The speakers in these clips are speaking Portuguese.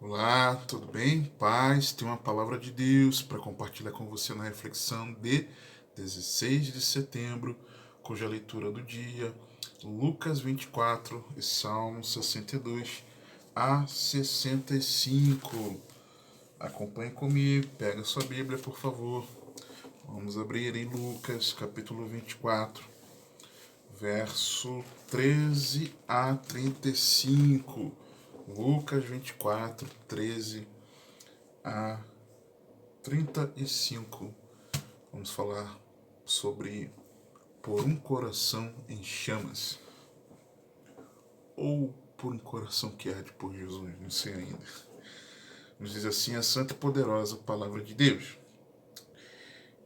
Olá, tudo bem? Paz, tem uma palavra de Deus para compartilhar com você na reflexão de 16 de setembro, cuja leitura do dia, Lucas 24 e Salmo 62 a 65. Acompanhe comigo, pega sua Bíblia, por favor. Vamos abrir em Lucas, capítulo 24, verso 13 a 35. Lucas 24, 13 a 35. Vamos falar sobre por um coração em chamas. Ou por um coração que arde por Jesus, não sei ainda. Nos diz assim a santa e poderosa palavra de Deus.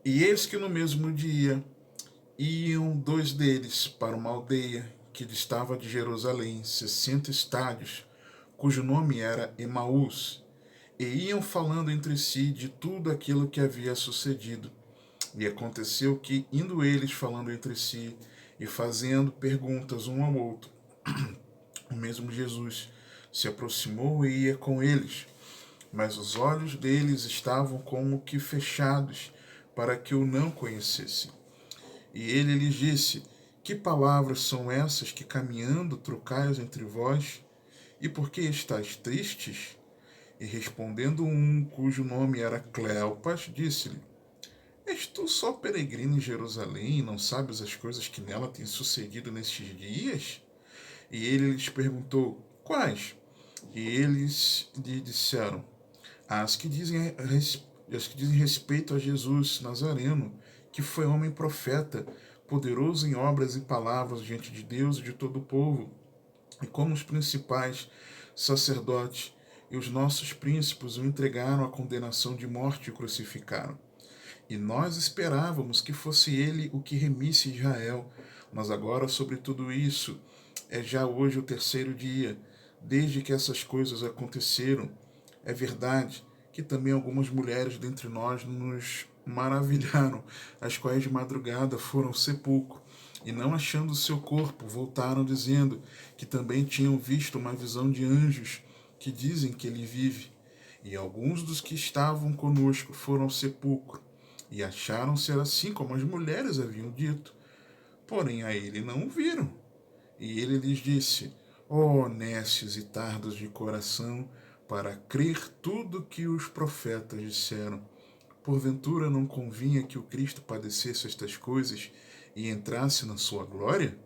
E eis que no mesmo dia iam dois deles para uma aldeia que distava de Jerusalém 60 estádios, cujo nome era Emaús, e iam falando entre si de tudo aquilo que havia sucedido. E aconteceu que, indo eles falando entre si e fazendo perguntas um ao outro, o mesmo Jesus se aproximou e ia com eles, mas os olhos deles estavam como que fechados, para que o não conhecessem. E ele lhes disse: Que palavras são essas que caminhando trocais entre vós? E por que estáis tristes? E respondendo um, cujo nome era Cleopas, disse-lhe: És tu só peregrino em Jerusalém e não sabes as coisas que nela têm sucedido nestes dias? E ele lhes perguntou: Quais? E eles lhe disseram: As que dizem respeito a Jesus Nazareno, que foi homem profeta, poderoso em obras e palavras diante de Deus e de todo o povo, e como os principais sacerdotes e os nossos príncipes o entregaram à condenação de morte e o crucificaram. E nós esperávamos que fosse ele o que remisse Israel. Mas agora, sobre tudo isso, é já hoje o terceiro dia, desde que essas coisas aconteceram. É verdade que também algumas mulheres dentre nós nos maravilharam, as quais de madrugada foram ao sepulcro, e não achando o seu corpo, voltaram dizendo que também tinham visto uma visão de anjos, que dizem que ele vive. E alguns dos que estavam conosco foram ao sepulcro, e acharam ser assim como as mulheres haviam dito. Porém a ele não o viram. E ele lhes disse: Ó nécios e tardos de coração, para crer tudo que os profetas disseram. Porventura não convinha que o Cristo padecesse estas coisas e entrasse na sua glória?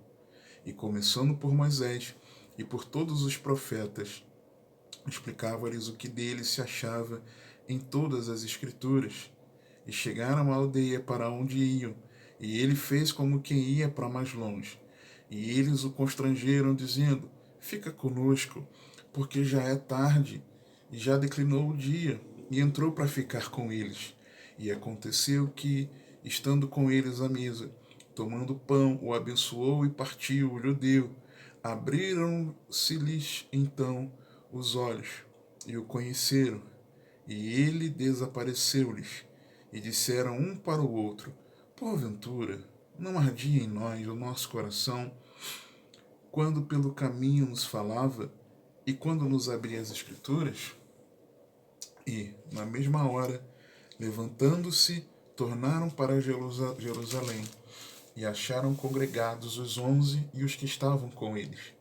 E começando por Moisés e por todos os profetas, explicava-lhes o que dele se achava em todas as Escrituras. E chegaram à aldeia para onde iam, e ele fez como quem ia para mais longe. E eles o constrangeram, dizendo: Fica conosco, porque já é tarde, e já declinou o dia. E entrou para ficar com eles. E aconteceu que, estando com eles à mesa, tomando pão, o abençoou e partiu, lhe deu. Abriram-se-lhes então os olhos, e o conheceram, e ele desapareceu-lhes. E disseram um para o outro: Porventura, não ardia em nós o nosso coração, quando pelo caminho nos falava, e quando nos abria as Escrituras? E, na mesma hora, levantando-se, tornaram para Jerusalém, e acharam congregados os 11 e os que estavam com eles,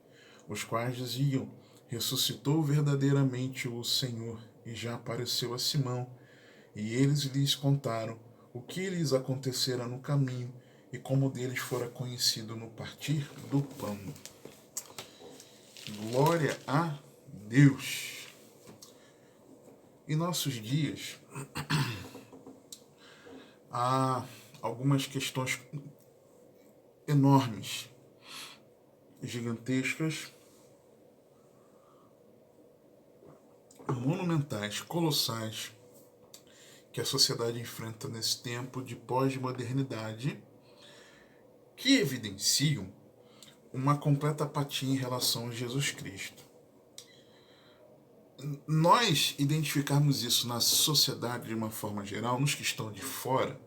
os quais diziam: Ressuscitou verdadeiramente o Senhor, e já apareceu a Simão. E eles lhes contaram o que lhes acontecera no caminho e como deles fora conhecido no partir do pão. Glória a Deus! Em nossos dias, há algumas questões enormes, gigantescas, monumentais, colossais, que a sociedade enfrenta nesse tempo de pós-modernidade, que evidenciam uma completa apatia em relação a Jesus Cristo. Nós identificarmos isso na sociedade de uma forma geral, nos que estão de fora,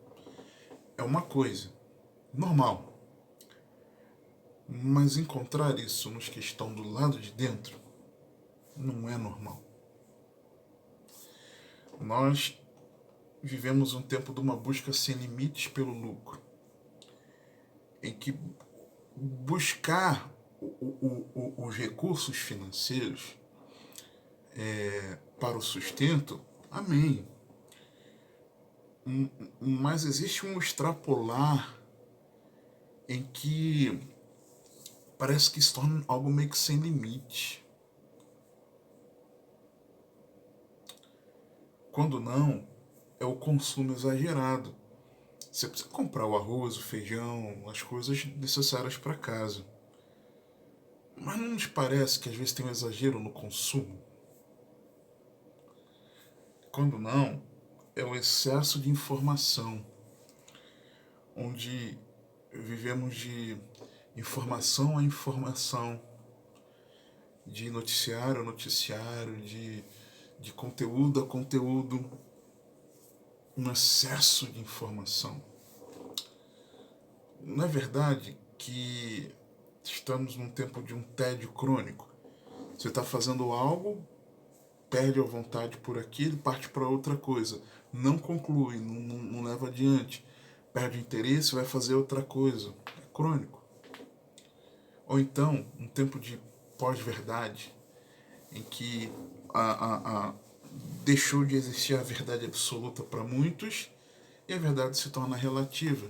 é uma coisa normal. Mas encontrar isso nos que estão do lado de dentro não é normal. Nós vivemos um tempo de uma busca sem limites pelo lucro, em que buscar os recursos financeiros para o sustento, amém. Mas existe um extrapolar em que parece que se torna algo meio que sem limite. Quando não, é o consumo exagerado. Você precisa comprar o arroz, o feijão, as coisas necessárias para casa. Mas não nos parece que às vezes tem um exagero no consumo? Quando não, é o excesso de informação, onde vivemos de informação a informação, de noticiário a noticiário, de conteúdo a conteúdo, um excesso de informação. Não é verdade que estamos num tempo de um tédio crônico? Você está fazendo algo, perde a vontade por aquilo, parte para outra coisa, não conclui, não leva adiante, perde o interesse, vai fazer outra coisa. É crônico. Ou então, um tempo de pós-verdade, em que deixou de existir a verdade absoluta para muitos e a verdade se torna relativa.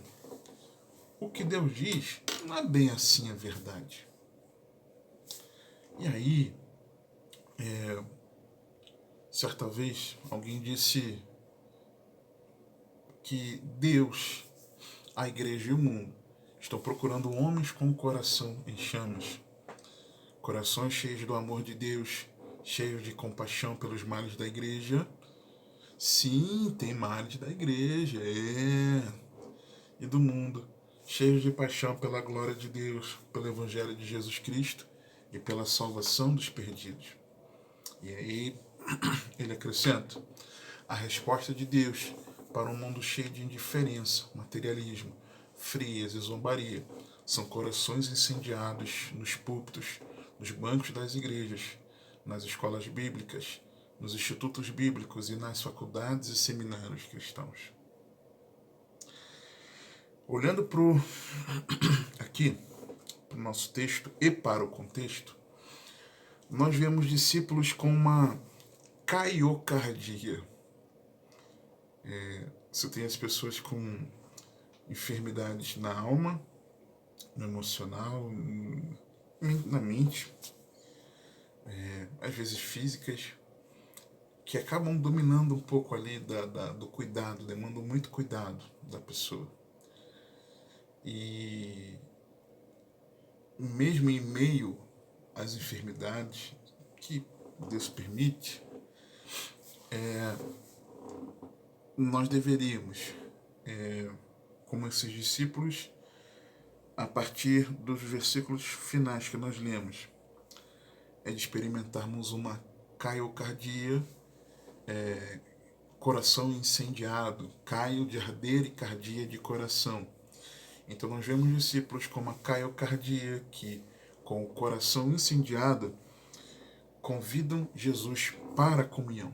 O que Deus diz não é bem assim a verdade. E aí, certa vez, alguém disse que Deus, a igreja e o mundo estão procurando homens com o coração em chamas, corações cheios do amor de Deus, cheios de compaixão pelos males da igreja. Sim, tem males da igreja, e do mundo, cheios de paixão pela glória de Deus, pelo evangelho de Jesus Cristo e pela salvação dos perdidos. E aí ele acrescenta: a resposta de Deus para um mundo cheio de indiferença, materialismo, frieza e zombaria são corações incendiados nos púlpitos, nos bancos das igrejas, nas escolas bíblicas, nos institutos bíblicos e nas faculdades e seminários cristãos. Olhando aqui para o nosso texto e para o contexto, nós vemos discípulos com uma caiocardia. Você tem as pessoas com enfermidades na alma, no emocional, na mente, às vezes físicas, que acabam dominando um pouco ali do cuidado, demandam muito cuidado da pessoa. E mesmo em meio às enfermidades que Deus permite, nós deveríamos, como esses discípulos, a partir dos versículos finais que nós lemos, de experimentarmos uma caiocardia, coração incendiado, caio de arder e cardia de coração. Então nós vemos discípulos com uma caiocardia que, com o coração incendiado, convidam Jesus para a comunhão.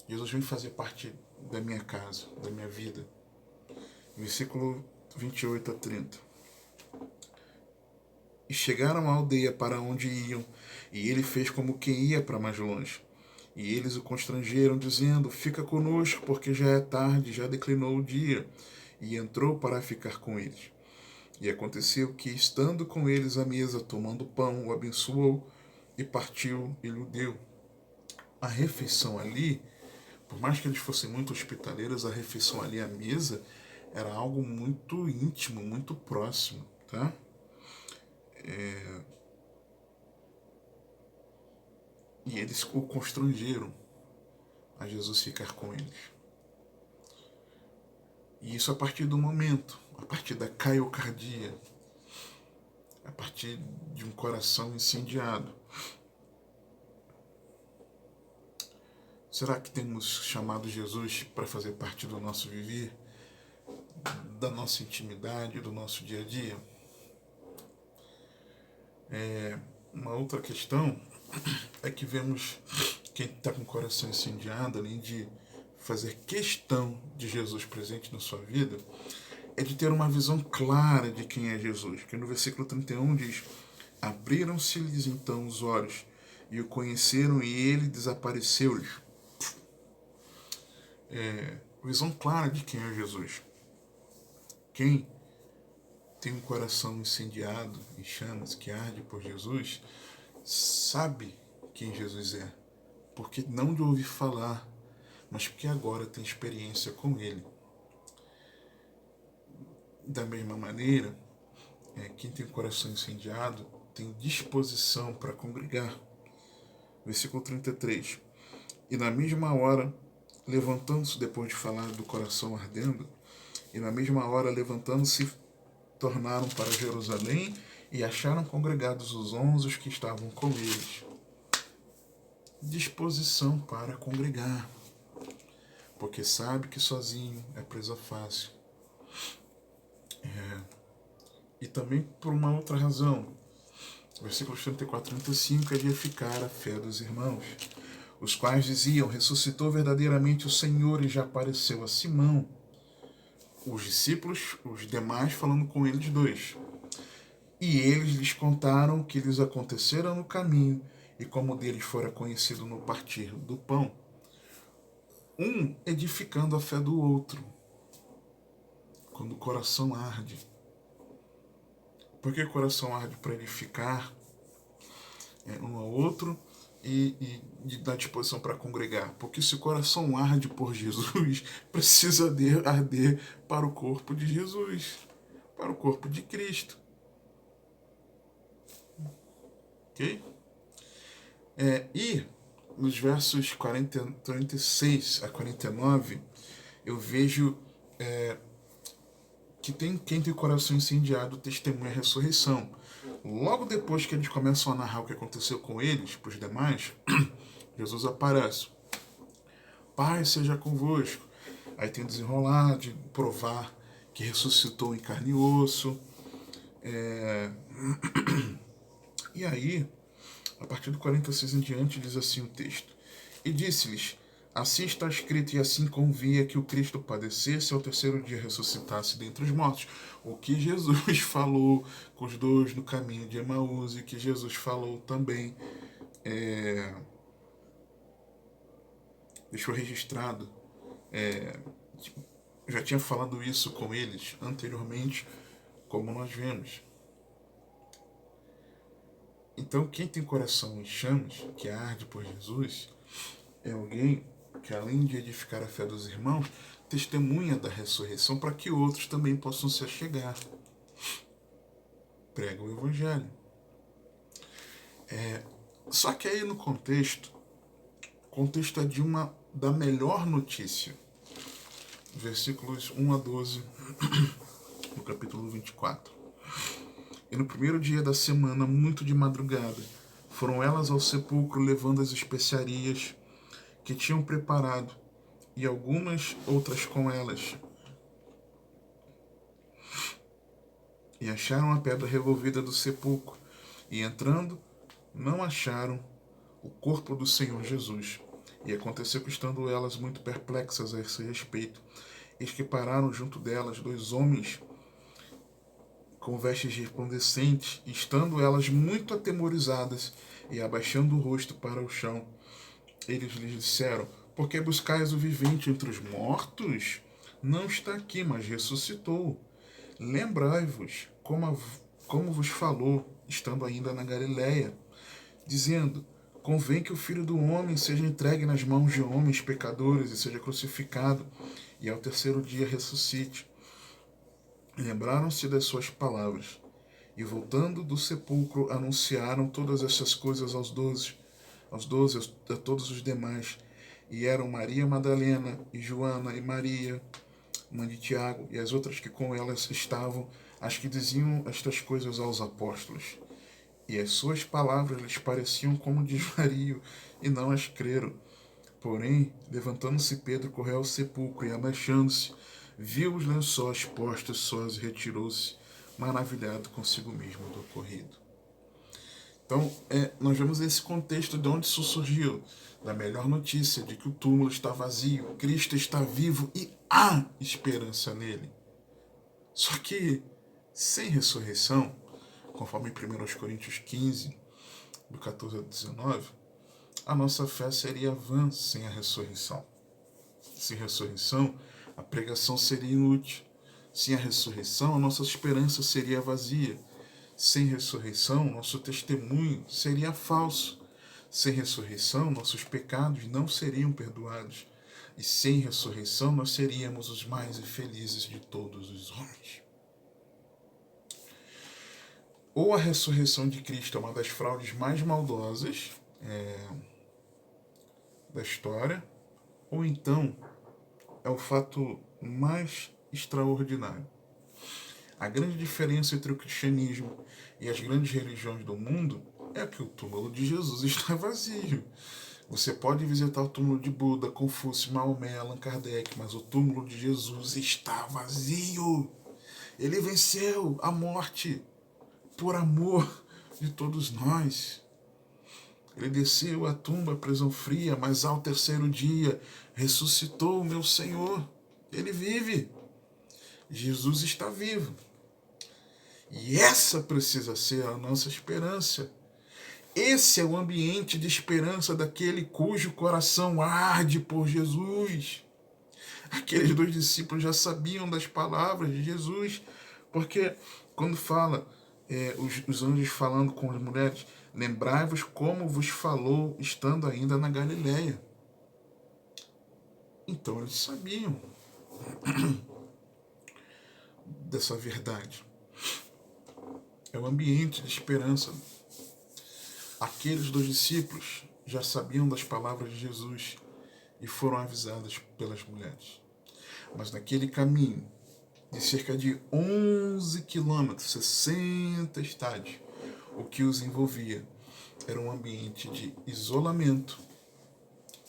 Jesus vem fazer parte da minha casa, da minha vida. Versículo 28 a 30. E chegaram à aldeia para onde iam, e ele fez como quem ia para mais longe. E eles o constrangeram, dizendo: fica conosco, porque já é tarde, já declinou o dia. E entrou para ficar com eles. E aconteceu que, estando com eles à mesa, tomando pão, o abençoou e partiu e lhe deu. A refeição ali, por mais que eles fossem muito hospitaleiros, a refeição ali à mesa era algo muito íntimo, muito próximo, tá? E eles o constrangeram a Jesus ficar com eles. E isso a partir do momento, a partir da caiocardia, a partir de um coração incendiado. Será que temos chamado Jesus para fazer parte do nosso viver, da nossa intimidade, do nosso dia a dia? Uma outra questão é que vemos quem está com o coração incendiado, além de fazer questão de Jesus presente na sua vida, é de ter uma visão clara de quem é Jesus. Que no versículo 31 diz: abriram-se-lhes então os olhos e o conheceram, e ele desapareceu-lhes. Visão clara de quem é Jesus. Quem tem um coração incendiado em chamas, que arde por Jesus, sabe quem Jesus é. Porque não de ouvir falar, mas porque agora tem experiência com ele. Da mesma maneira, quem tem o coração incendiado tem disposição para congregar. Versículo 33. E na mesma hora, levantando-se, depois de falar do coração ardendo, e na mesma hora, levantando-se, tornaram para Jerusalém e acharam congregados os 11 que estavam com eles. Disposição para congregar, porque sabe que sozinho é presa fácil. E também por uma outra razão. Versículos 34 e 35 é de edificar a fé dos irmãos, os quais diziam: ressuscitou verdadeiramente o Senhor e já apareceu a Simão. Os discípulos, os demais, falando com eles dois. E eles lhes contaram o que lhes acontecera no caminho e como deles fora conhecido no partir do pão. Um edificando a fé do outro, quando o coração arde. Por que o coração arde? Para edificar um ao outro e dar disposição para congregar. Porque se o coração arde por Jesus, precisa arder para o corpo de Jesus, para o corpo de Cristo. Ok? E nos versos 36 a 49, eu vejo que quem tem o coração incendiado testemunha a ressurreição. Logo depois que eles começam a narrar o que aconteceu com eles, para os demais, Jesus aparece. Pai seja convosco. Aí tem desenrolar de provar que ressuscitou em carne e osso. E aí, a partir do 46 em diante, diz assim o texto: e disse-lhes: assim está escrito, e assim convia que o Cristo padecesse e ao terceiro dia ressuscitasse dentre os mortos. O que Jesus falou com os dois no caminho de Emaús, e que Jesus falou também, deixou registrado, já tinha falado isso com eles anteriormente, como nós vemos. Então, quem tem coração em chamas, que arde por Jesus, é alguém que, além de edificar a fé dos irmãos, testemunha da ressurreição para que outros também possam se achegar. Prega o Evangelho. Só que aí no contexto é da melhor notícia. Versículos 1 a 12, no capítulo 24. E no primeiro dia da semana, muito de madrugada, foram elas ao sepulcro levando as especiarias que tinham preparado, e algumas outras com elas. E acharam a pedra revolvida do sepulcro, e entrando, não acharam o corpo do Senhor Jesus. E aconteceu que, estando elas muito perplexas a esse respeito, eis que pararam junto delas 2 homens com vestes resplandecentes, e estando elas muito atemorizadas e abaixando o rosto para o chão, eles lhes disseram: por que buscais o vivente entre os mortos? Não está aqui, mas ressuscitou. Lembrai-vos como vos falou, estando ainda na Galiléia, dizendo: convém que o Filho do Homem seja entregue nas mãos de homens pecadores e seja crucificado, e ao terceiro dia ressuscite. Lembraram-se das suas palavras, e voltando do sepulcro anunciaram todas essas coisas aos 12, a todos os demais. E eram Maria Madalena, e Joana, e Maria, mãe de Tiago, e as outras que com elas estavam, as que diziam estas coisas aos apóstolos. E as suas palavras lhes pareciam como desvario, e não as creram. Porém, levantando-se Pedro, correu ao sepulcro, e abaixando-se, viu os lençóis postos sós e retirou-se, maravilhado consigo mesmo do ocorrido. Então, nós vemos esse contexto de onde isso surgiu, da melhor notícia de que o túmulo está vazio, Cristo está vivo e há esperança nele. Só que, sem ressurreição, conforme em 1 Coríntios 15, do 14 ao 19, a nossa fé seria vã sem a ressurreição. Sem ressurreição, a pregação seria inútil. Sem a ressurreição, a nossa esperança seria vazia. Sem ressurreição, nosso testemunho seria falso. Sem ressurreição, nossos pecados não seriam perdoados. E sem ressurreição, nós seríamos os mais infelizes de todos os homens. Ou a ressurreição de Cristo é uma das fraudes mais maldosas da história, ou então é o fato mais extraordinário. A grande diferença entre o cristianismo e as grandes religiões do mundo é que o túmulo de Jesus está vazio. Você pode visitar o túmulo de Buda, Confúcio, Maomé, Allan Kardec, mas o túmulo de Jesus está vazio. Ele venceu a morte por amor de todos nós. Ele desceu à tumba, à prisão fria, mas ao terceiro dia ressuscitou o meu Senhor. Ele vive. Jesus está vivo. E essa precisa ser a nossa esperança. Esse é o ambiente de esperança daquele cujo coração arde por Jesus. Aqueles 2 discípulos já sabiam das palavras de Jesus, porque quando fala, os anjos falando com as mulheres, lembrai-vos como vos falou estando ainda na Galileia. Então eles sabiam dessa verdade. É o ambiente de esperança. Aqueles 2 discípulos já sabiam das palavras de Jesus e foram avisados pelas mulheres. Mas naquele caminho de cerca de 11 quilômetros, 60 estádios, o que os envolvia era um ambiente de isolamento.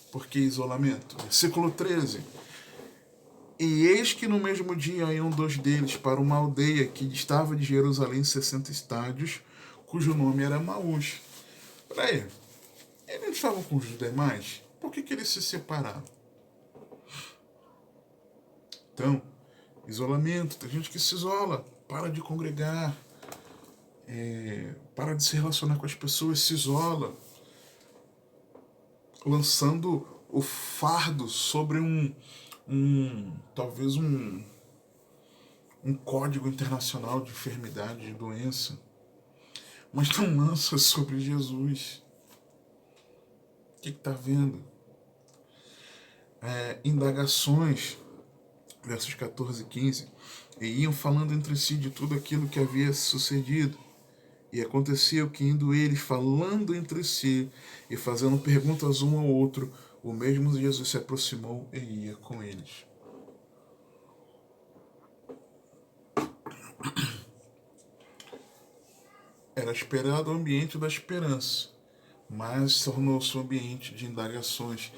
Por que isolamento? Versículo 13. E eis que no mesmo dia iam 2 deles para uma aldeia que distava de Jerusalém 60 estádios, cujo nome era Emaús. Peraí, eles estavam com os demais? Por que eles se separaram? Então, isolamento, tem gente que se isola, para de congregar, para de se relacionar com as pessoas, se isola, lançando o fardo sobre talvez um código internacional de enfermidade, de doença, mas não lança sobre Jesus. O que está vendo? Indagações, versos 14 e 15, e iam falando entre si de tudo aquilo que havia sucedido. E acontecia que, indo eles falando entre si e fazendo perguntas um ao outro, o mesmo Jesus se aproximou e ia com eles. Era esperado o ambiente da esperança, mas tornou-se um ambiente de indagações.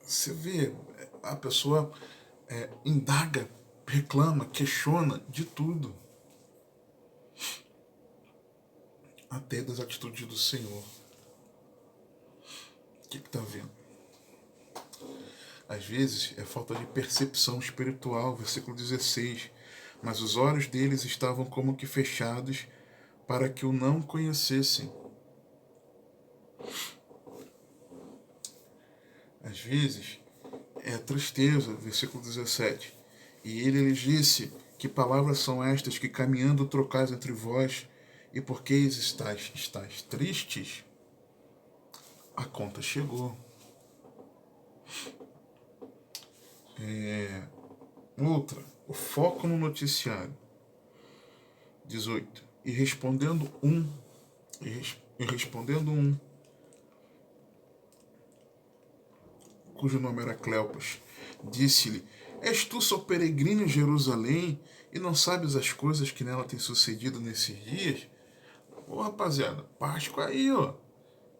Você vê, a pessoa indaga, reclama, questiona de tudo, até das atitudes do Senhor. O que está vendo? Às vezes é falta de percepção espiritual, versículo 16. Mas os olhos deles estavam como que fechados para que o não conhecessem. Às vezes é tristeza, versículo 17. E ele lhes disse: que palavras são estas que caminhando trocais entre vós, e por que estáis tristes? A conta chegou. Outra, o foco no noticiário. 18. E respondendo um, cujo nome era Cleopas, disse-lhe: és tu só peregrino em Jerusalém e não sabes as coisas que nela têm sucedido nesses dias? Ô rapaziada, Páscoa aí, ó.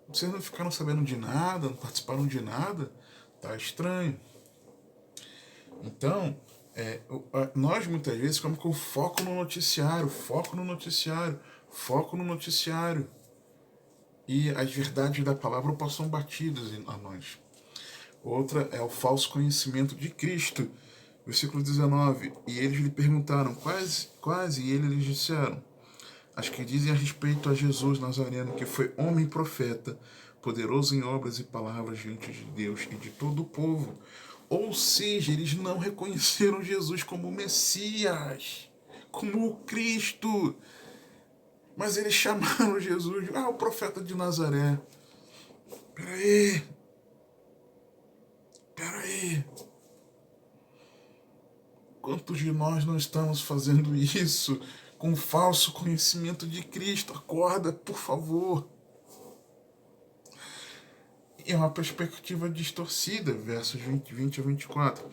Vocês não ficaram sabendo de nada, não participaram de nada? Tá estranho. Então, nós muitas vezes ficamos com foco no noticiário, foco no noticiário e as verdades da palavra passam batidas a nós. Outra é o falso conhecimento de Cristo. Versículo 19. E eles lhe perguntaram quais, e ele lhes disseram: as que dizem a respeito a Jesus Nazareno, que foi homem e profeta, poderoso em obras e palavras diante de Deus e de todo o povo. Ou seja, eles não reconheceram Jesus como o Messias, como o Cristo. Mas eles chamaram Jesus, o profeta de Nazaré. Peraí. Quantos de nós não estamos fazendo isso com falso conhecimento de Cristo? Acorda, por favor. E é uma perspectiva distorcida, versos 20 a 24.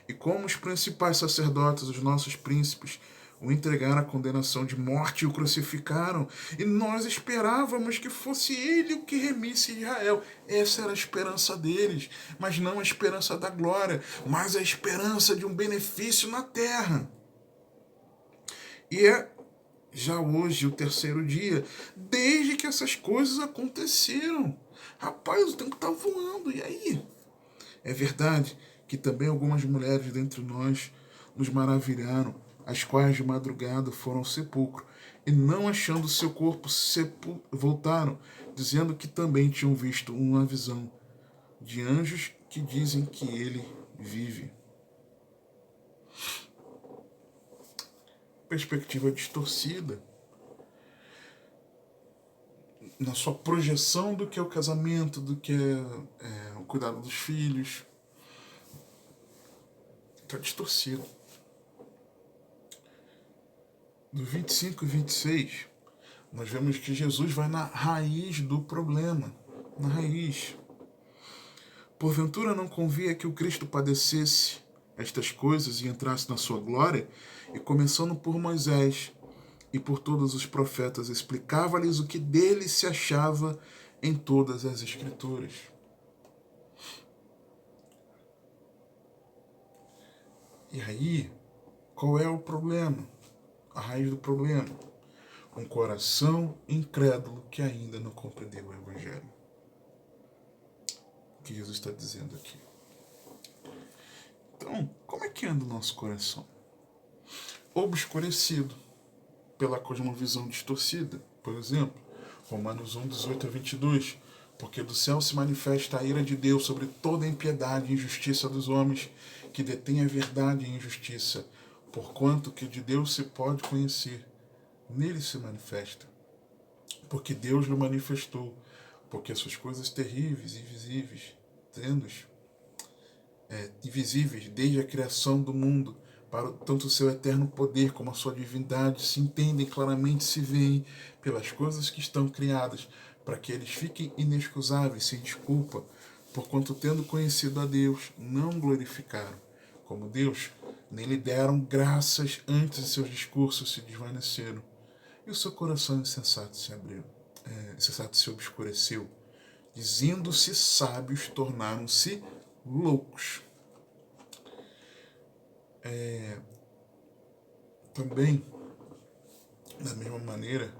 E como os principais sacerdotes, os nossos príncipes, o entregaram à condenação de morte e o crucificaram, e nós esperávamos que fosse ele o que remisse Israel. Essa era a esperança deles, mas não a esperança da glória, mas a esperança de um benefício na terra. E é já hoje o terceiro dia, desde que essas coisas aconteceram. Rapaz, o tempo está voando, e aí? É verdade que também algumas mulheres dentre nós nos maravilharam, as quais de madrugada foram ao sepulcro, e não achando seu corpo, voltaram, dizendo que também tinham visto uma visão de anjos que dizem que ele vive. Perspectiva distorcida na sua projeção do que é o casamento, do que é o cuidado dos filhos. Está distorcido. Do 25 e 26, nós vemos que Jesus vai na raiz do problema. Na raiz. Porventura não convia que o Cristo padecesse estas coisas e entrasse na sua glória? E começando por Moisés e por todos os profetas, explicava-lhes o que dele se achava em todas as Escrituras. E aí, qual é o problema? A raiz do problema? Um coração incrédulo que ainda não compreendeu o Evangelho. O que Jesus está dizendo aqui. Então, como é que anda o nosso coração? Obscurecido pela cosmovisão distorcida. Por exemplo, Romanos 1, 18 a 22. Porque do céu se manifesta a ira de Deus sobre toda a impiedade e injustiça dos homens que detêm a verdade e a injustiça, porquanto que de Deus se pode conhecer, nele se manifesta. Porque Deus lhe manifestou, porque suas coisas terríveis e invisíveis, invisíveis desde a criação do mundo, para tanto o seu eterno poder como a sua divindade se entendem claramente, se veem pelas coisas que estão criadas, para que eles fiquem inexcusáveis, sem desculpa, porquanto tendo conhecido a Deus, não glorificaram como Deus, nem lhe deram graças antes de seus discursos se desvaneceram, e o seu coração insensato se obscureceu, dizendo-se sábios, tornaram-se loucos. Também, da mesma maneira,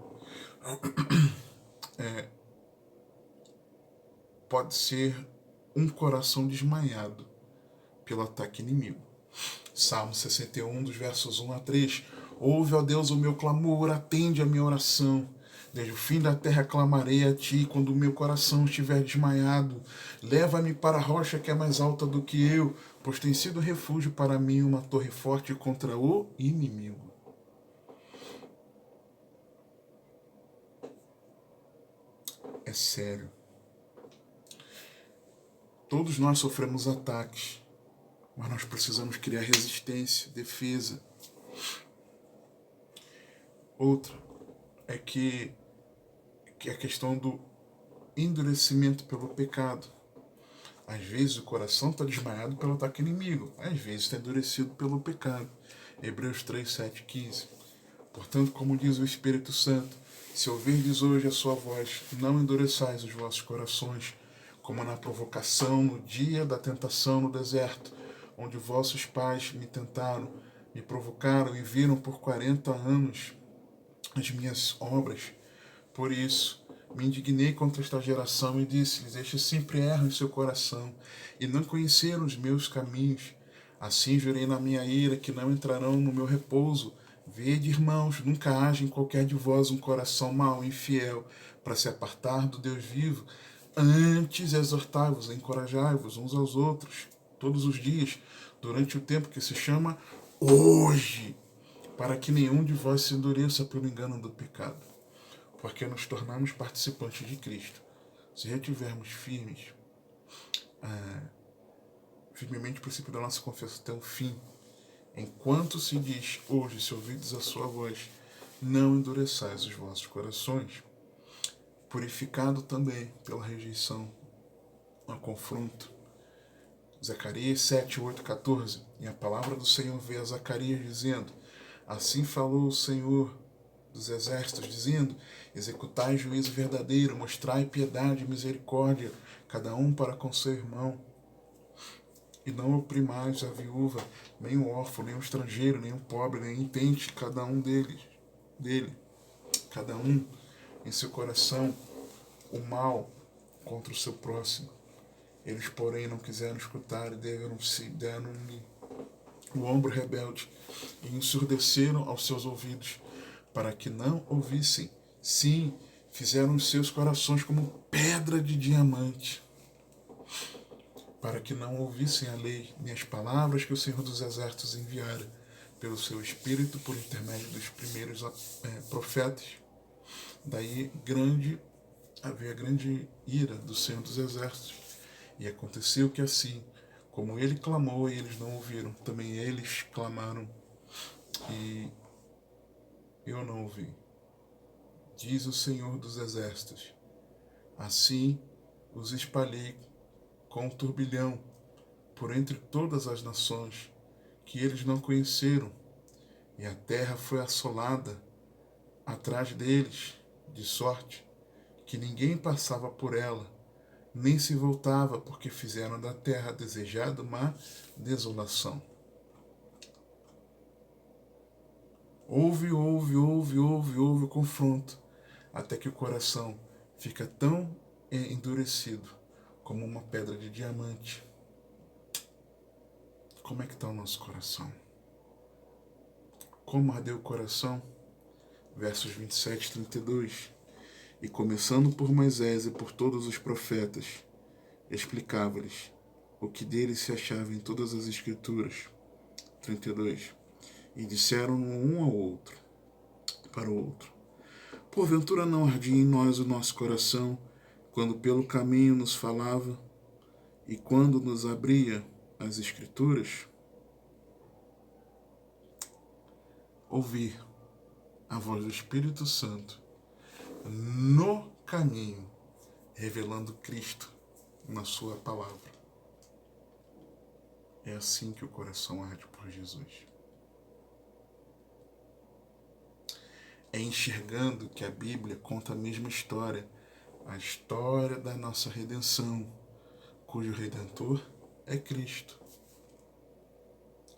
pode ser um coração desmaiado pelo ataque inimigo. Salmo 61, dos versos 1 a 3. Ouve, ó Deus, o meu clamor, atende a minha oração. Desde o fim da terra clamarei a ti, quando o meu coração estiver desmaiado. Leva-me para a rocha que é mais alta do que eu, pois tem sido refúgio para mim, uma torre forte contra o inimigo. É sério. Todos nós sofremos ataques, mas nós precisamos criar resistência, defesa. Outra é que a questão do endurecimento pelo pecado. Às vezes o coração está desmaiado pelo ataque inimigo, às vezes está endurecido pelo pecado. Hebreus 3, 7, 15. Portanto, como diz o Espírito Santo, se ouvirdes hoje a sua voz, não endureçais os vossos corações, como na provocação no dia da tentação no deserto, onde vossos pais me tentaram, me provocaram e viram por 40 anos. as minhas obras. Por isso, me indignei contra esta geração e disse-lhes: estes sempre erram em seu coração e não conheceram os meus caminhos. Assim jurei na minha ira que não entrarão no meu repouso. Vede, irmãos, nunca haja em qualquer de vós um coração mau e infiel para se apartar do Deus vivo. Antes exortai-vos, encorajai-vos uns aos outros, todos os dias, durante o tempo que se chama hoje, para que nenhum de vós se endureça pelo engano do pecado, porque nos tornamos participantes de Cristo, se retivermos firmemente o princípio da nossa confiança até o fim. Enquanto se diz hoje, se ouvides a sua voz, não endureçais os vossos corações, purificado também pela rejeição ao confronto. Zacarias 7, 8, 14. E a palavra do Senhor veio a Zacarias dizendo: assim falou o Senhor dos exércitos, dizendo: executai juízo verdadeiro, mostrai piedade e misericórdia, cada um para com seu irmão, e não oprimais a viúva, nem o órfão, nem o estrangeiro, nem o pobre, nem intente cada um dele, cada um em seu coração o mal contra o seu próximo. Eles, porém, não quiseram escutar e deram-lhe o ombro rebelde e ensurdeceram aos seus ouvidos, para que não ouvissem. Sim, fizeram os seus corações como pedra de diamante, para que não ouvissem a lei, nem as palavras que o Senhor dos Exércitos enviara pelo seu Espírito por intermédio dos primeiros profetas. Daí havia grande ira do Senhor dos Exércitos. E aconteceu que assim, como ele clamou e eles não ouviram, também eles clamaram e eu não ouvi. Diz o Senhor dos Exércitos: assim os espalhei com um turbilhão por entre todas as nações que eles não conheceram, e a terra foi assolada atrás deles, de sorte que ninguém passava por ela, nem se voltava, porque fizeram da terra desejada uma desolação. Houve o confronto, até que o coração fica tão endurecido como uma pedra de diamante. Como é que está o nosso coração? Como ardeu o coração? Versos 27 e 32. E começando por Moisés e por todos os profetas, explicava-lhes o que deles se achava em todas as Escrituras. 32. E disseram um ao outro, para o outro: porventura não ardia em nós o nosso coração, quando pelo caminho nos falava, e quando nos abria as Escrituras? Ouvir a voz do Espírito Santo no caminho, revelando Cristo na sua palavra. É assim que o coração arde por Jesus. É enxergando que a Bíblia conta a mesma história, a história da nossa redenção, cujo Redentor é Cristo.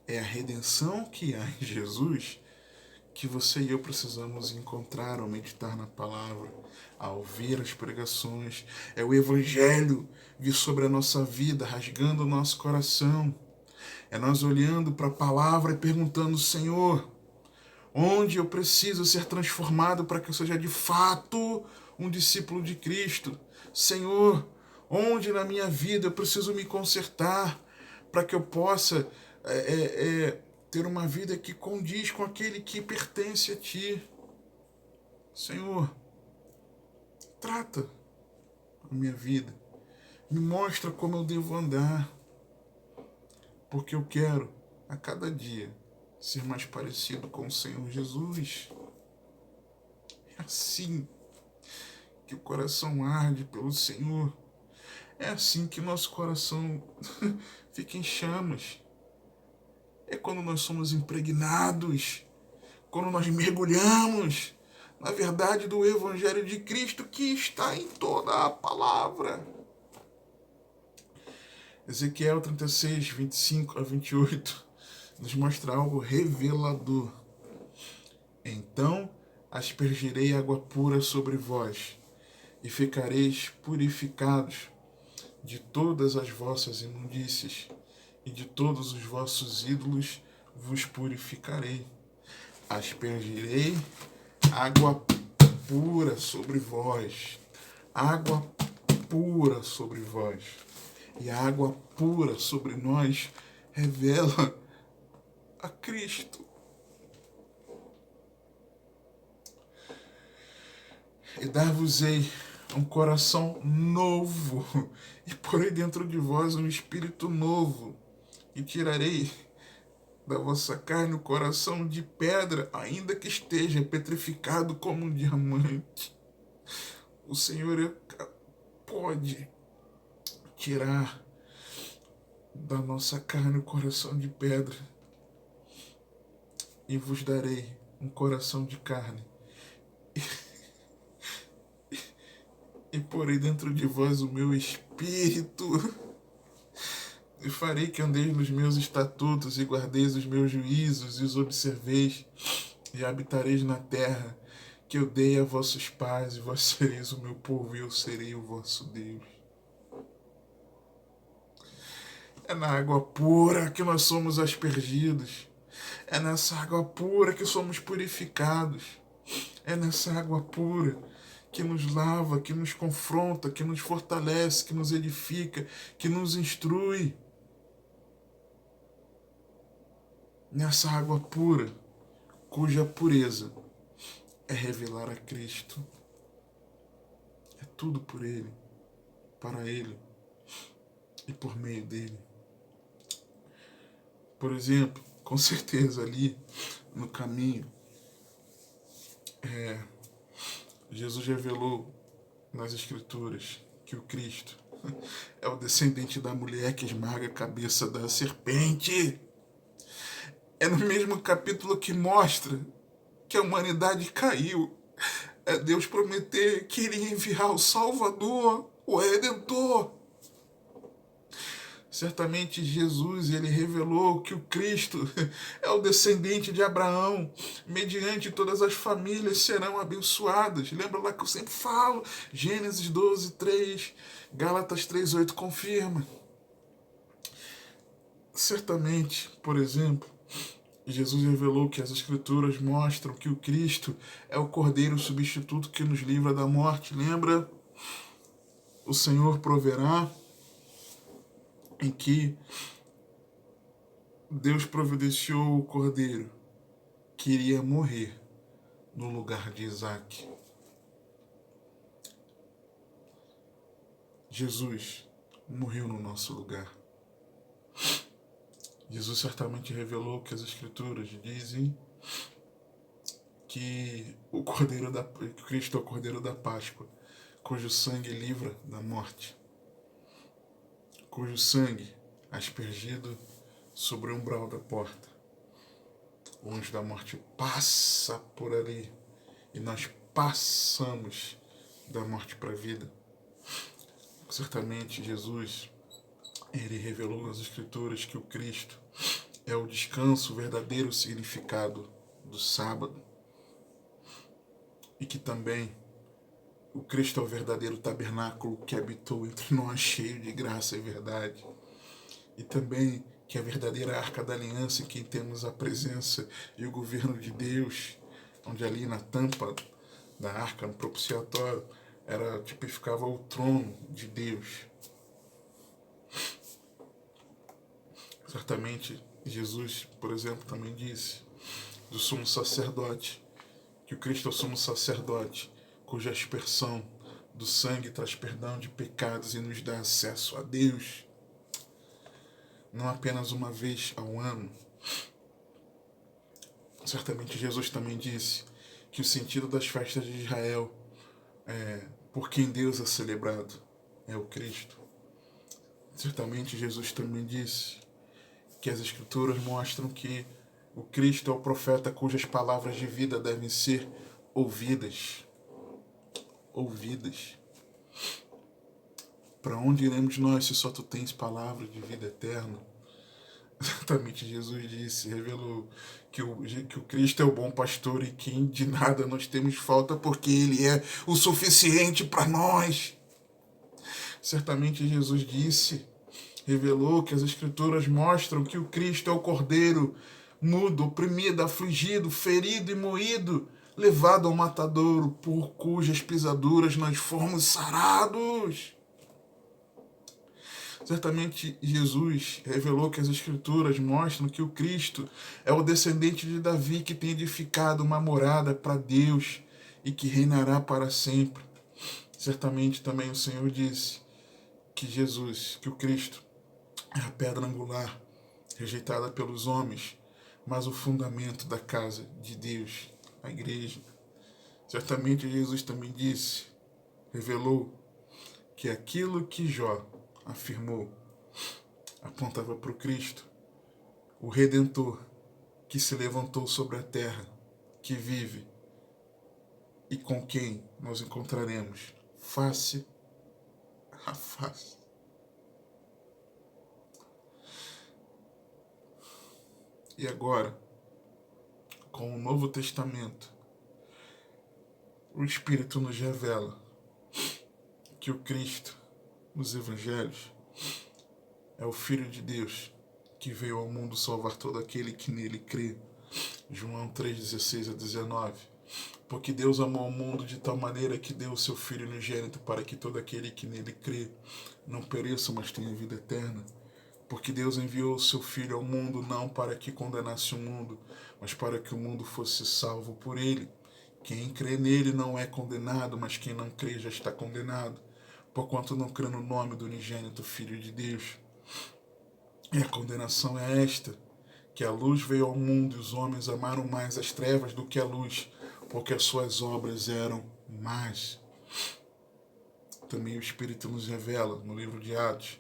É a redenção que há em Jesus que você e eu precisamos encontrar ao meditar na palavra, ao ouvir as pregações. É o Evangelho vir sobre a nossa vida, rasgando o nosso coração. É nós olhando para a palavra e perguntando: Senhor, onde eu preciso ser transformado para que eu seja de fato um discípulo de Cristo? Senhor, onde na minha vida eu preciso me consertar para que eu possa ter uma vida que condiz com aquele que pertence a Ti? Senhor, trata a minha vida, me mostra como eu devo andar, porque eu quero a cada dia ser mais parecido com o Senhor Jesus. É assim que o coração arde pelo Senhor. É assim que nosso coração fica em chamas. É quando nós somos impregnados, quando nós mergulhamos na verdade do Evangelho de Cristo que está em toda a palavra. Ezequiel 36, 25 a 28 nos mostra algo revelador. Então aspergirei água pura sobre vós, e ficareis purificados de todas as vossas imundícies, e de todos os vossos ídolos vos purificarei. Aspergirei água pura sobre vós, água pura sobre vós. E a água pura sobre nós revela a Cristo. E dar-vos-ei um coração novo, e porei dentro de vós um espírito novo, e tirarei da vossa carne o coração de pedra, ainda que esteja petrificado como um diamante. O Senhor pode tirar da nossa carne o coração de pedra, e vos darei um coração de carne, e porei dentro de vós o meu espírito, e farei que andeis nos meus estatutos, e guardeis os meus juízos, e os observeis, e habitareis na terra que eu dei a vossos pais, e vós sereis o meu povo, e eu serei o vosso Deus. É na água pura que nós somos aspergidos. É nessa água pura que somos purificados. É nessa água pura que nos lava, que nos confronta, que nos fortalece, que nos edifica, que nos instrui. Nessa água pura, cuja pureza é revelar a Cristo. É tudo por Ele, para Ele e por meio dEle. Por exemplo, com certeza ali no caminho, Jesus revelou nas Escrituras que o Cristo é o descendente da mulher que esmaga a cabeça da serpente. É no mesmo capítulo que mostra que a humanidade caiu. É Deus prometer que iria enviar o Salvador, o Redentor. Certamente Jesus, ele revelou que o Cristo é o descendente de Abraão, mediante todas as famílias serão abençoadas. Lembra lá que eu sempre falo, Gênesis 12, 3, Gálatas 3, 8 confirma. Certamente, por exemplo, Jesus revelou que as Escrituras mostram que o Cristo é o Cordeiro substituto que nos livra da morte. Lembra? O Senhor proverá, em que Deus providenciou o Cordeiro que iria morrer no lugar de Isaac. Jesus morreu no nosso lugar. Jesus certamente revelou que as Escrituras dizem que o Cristo é o Cordeiro da Páscoa, cujo sangue livra da morte, cujo sangue aspergido sobre o umbral da porta. O anjo da morte passa por ali e nós passamos da morte para a vida. Certamente Jesus, ele revelou nas Escrituras que o Cristo é o descanso, o verdadeiro significado do sábado, e que também o Cristo é o verdadeiro tabernáculo que habitou entre nós, cheio de graça e verdade, e também que é a verdadeira arca da aliança, em que temos a presença e o governo de Deus, onde ali na tampa da arca, no propiciatório, tipificava o trono de Deus. Certamente Jesus, por exemplo, também disse do sumo sacerdote, que o Cristo é o sumo sacerdote, cuja aspersão do sangue traz perdão de pecados e nos dá acesso a Deus, não apenas uma vez ao ano. Certamente Jesus também disse que o sentido das festas de Israel, por quem Deus é celebrado, é o Cristo. Certamente Jesus também disse que as Escrituras mostram que o Cristo é o profeta cujas palavras de vida devem ser ouvidas. Ouvidas. Para onde iremos nós se só tu tens palavra de vida eterna? Exatamente, Jesus disse, revelou que o Cristo é o bom pastor e que de nada nós temos falta, porque Ele é o suficiente para nós. Certamente Jesus disse, revelou que as Escrituras mostram que o Cristo é o Cordeiro, mudo, oprimido, afligido, ferido e moído, levado ao matadouro, por cujas pisaduras nós fomos sarados. Certamente Jesus revelou que as Escrituras mostram que o Cristo é o descendente de Davi que tem edificado uma morada para Deus e que reinará para sempre. Certamente também o Senhor disse que Jesus, que o Cristo, é a pedra angular, rejeitada pelos homens, mas o fundamento da casa de Deus, a igreja. Certamente Jesus também disse, revelou, que aquilo que Jó afirmou apontava para o Cristo, o Redentor, que se levantou sobre a terra, que vive e com quem nós encontraremos face a face. E agora, com o Novo Testamento, o Espírito nos revela que o Cristo, nos Evangelhos, é o Filho de Deus, que veio ao mundo salvar todo aquele que nele crê. João 3, 16 a 19. Porque Deus amou o mundo de tal maneira que deu o seu Filho unigênito para que todo aquele que nele crê não pereça, mas tenha vida eterna. Porque Deus enviou o seu Filho ao mundo não para que condenasse o mundo, mas para que o mundo fosse salvo por ele. Quem crê nele não é condenado, mas quem não crê já está condenado, porquanto não crê no nome do unigênito Filho de Deus. E a condenação é esta, que a luz veio ao mundo e os homens amaram mais as trevas do que a luz, porque as suas obras eram más. Também o Espírito nos revela, no livro de Atos,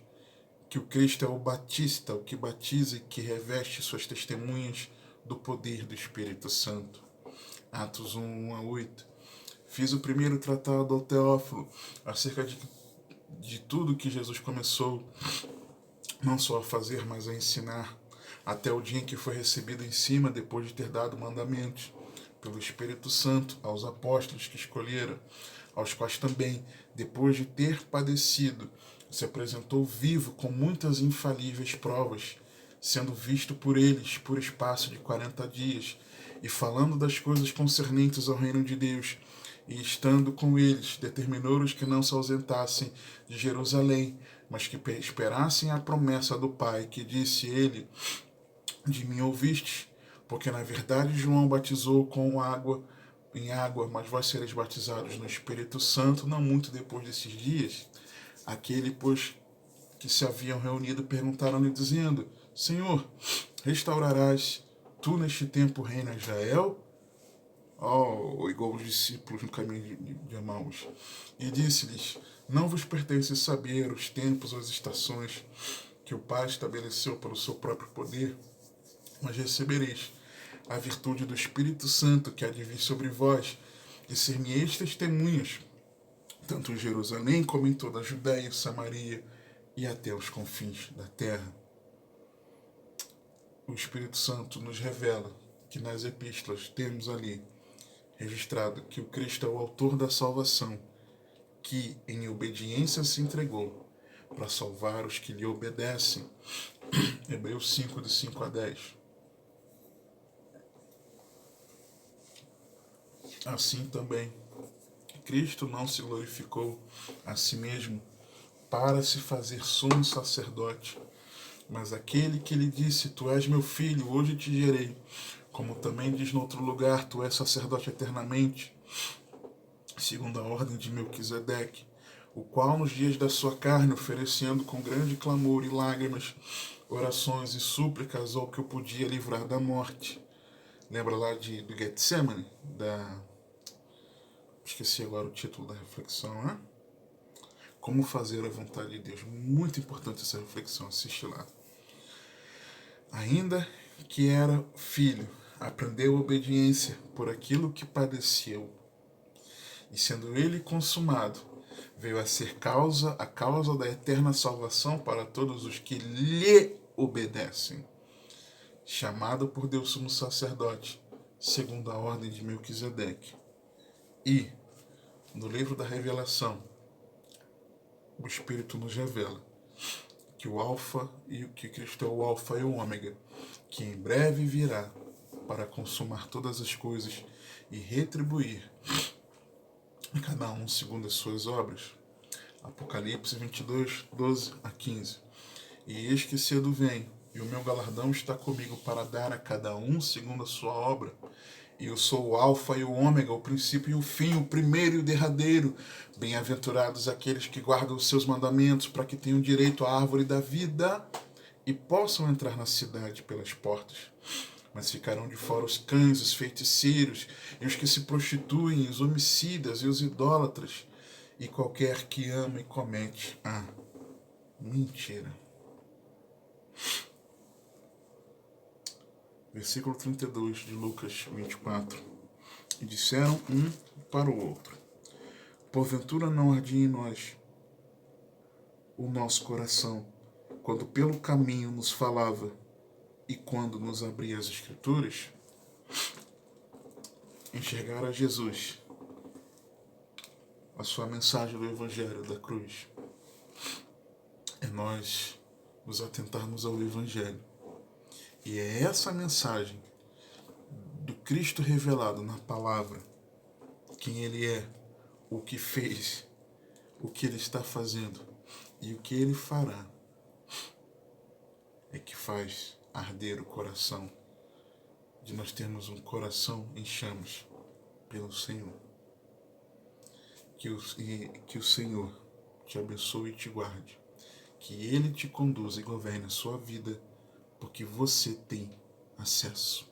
que o Cristo é o Batista, o que batiza e que reveste suas testemunhas do poder do Espírito Santo. Atos 1, 1 a 8. Fiz o primeiro tratado ao Teófilo acerca de tudo que Jesus começou, não só a fazer, mas a ensinar, até o dia em que foi recebido em cima, depois de ter dado mandamentos pelo Espírito Santo aos apóstolos que escolheram, aos quais também, depois de ter padecido, se apresentou vivo com muitas infalíveis provas, sendo visto por eles por espaço de 40 dias, e falando das coisas concernentes ao reino de Deus, e estando com eles, determinou-os que não se ausentassem de Jerusalém, mas que esperassem a promessa do Pai, que disse ele, de mim ouvistes, porque na verdade João batizou em água, mas vós sereis batizados no Espírito Santo, não muito depois desses dias. Aquele, pois, que se haviam reunido, perguntaram-lhe, dizendo, Senhor, restaurarás tu neste tempo o reino a Israel? Igual os discípulos no caminho de Emaús. E disse-lhes, não vos pertence saber os tempos ou as estações que o Pai estabeleceu pelo seu próprio poder, mas recebereis a virtude do Espírito Santo que há de vir sobre vós, e ser-me-eis testemunhas, tanto em Jerusalém como em toda a Judéia, Samaria e até os confins da terra. O Espírito Santo nos revela que nas epístolas temos ali registrado que o Cristo é o autor da salvação, que em obediência se entregou para salvar os que lhe obedecem. Hebreus 5, de 5 a 10. Assim também, Cristo não se glorificou a si mesmo para se fazer sumo sacerdote, mas aquele que lhe disse, tu és meu filho, hoje te gerei, como também diz no outro lugar, tu és sacerdote eternamente, segundo a ordem de Melquisedeque, o qual nos dias da sua carne, oferecendo com grande clamor e lágrimas, orações e súplicas ao que o podia livrar da morte. Lembra lá do Getsemane? Esqueci agora o título da reflexão, né? Como fazer a vontade de Deus. Muito importante essa reflexão, assiste lá. Ainda que era filho, aprendeu obediência por aquilo que padeceu. E sendo ele consumado, veio a ser a causa da eterna salvação para todos os que lhe obedecem. chamado por Deus sumo sacerdote, segundo a ordem de Melquisedeque. E, no livro da Revelação, o Espírito nos revela que o Alfa e que Cristo é o Alfa e o Ômega, que em breve virá para consumar todas as coisas e retribuir a cada um segundo as suas obras. Apocalipse 22, 12 a 15. E eis que cedo venho, e o meu galardão está comigo para dar a cada um segundo a sua obra. E eu sou o Alfa e o Ômega, o princípio e o fim, o primeiro e o derradeiro. Bem-aventurados aqueles que guardam os seus mandamentos, para que tenham direito à árvore da vida e possam entrar na cidade pelas portas. Mas ficarão de fora os cães, os feiticeiros, e os que se prostituem, os homicidas e os idólatras, e qualquer que ama e comete a mentira. Versículo 32 de Lucas 24. E disseram um para o outro: porventura não ardia em nós o nosso coração, quando pelo caminho nos falava e quando nos abria as Escrituras? Enxergar a Jesus, a sua mensagem do Evangelho da cruz, é nós nos atentarmos ao Evangelho. E é essa mensagem do Cristo revelado na palavra, quem Ele é, o que fez, o que Ele está fazendo e o que Ele fará, é que faz arder o coração, de nós termos um coração em chamas pelo Senhor. Que o Senhor te abençoe e te guarde, que Ele te conduza e governe a sua vida, porque você tem acesso.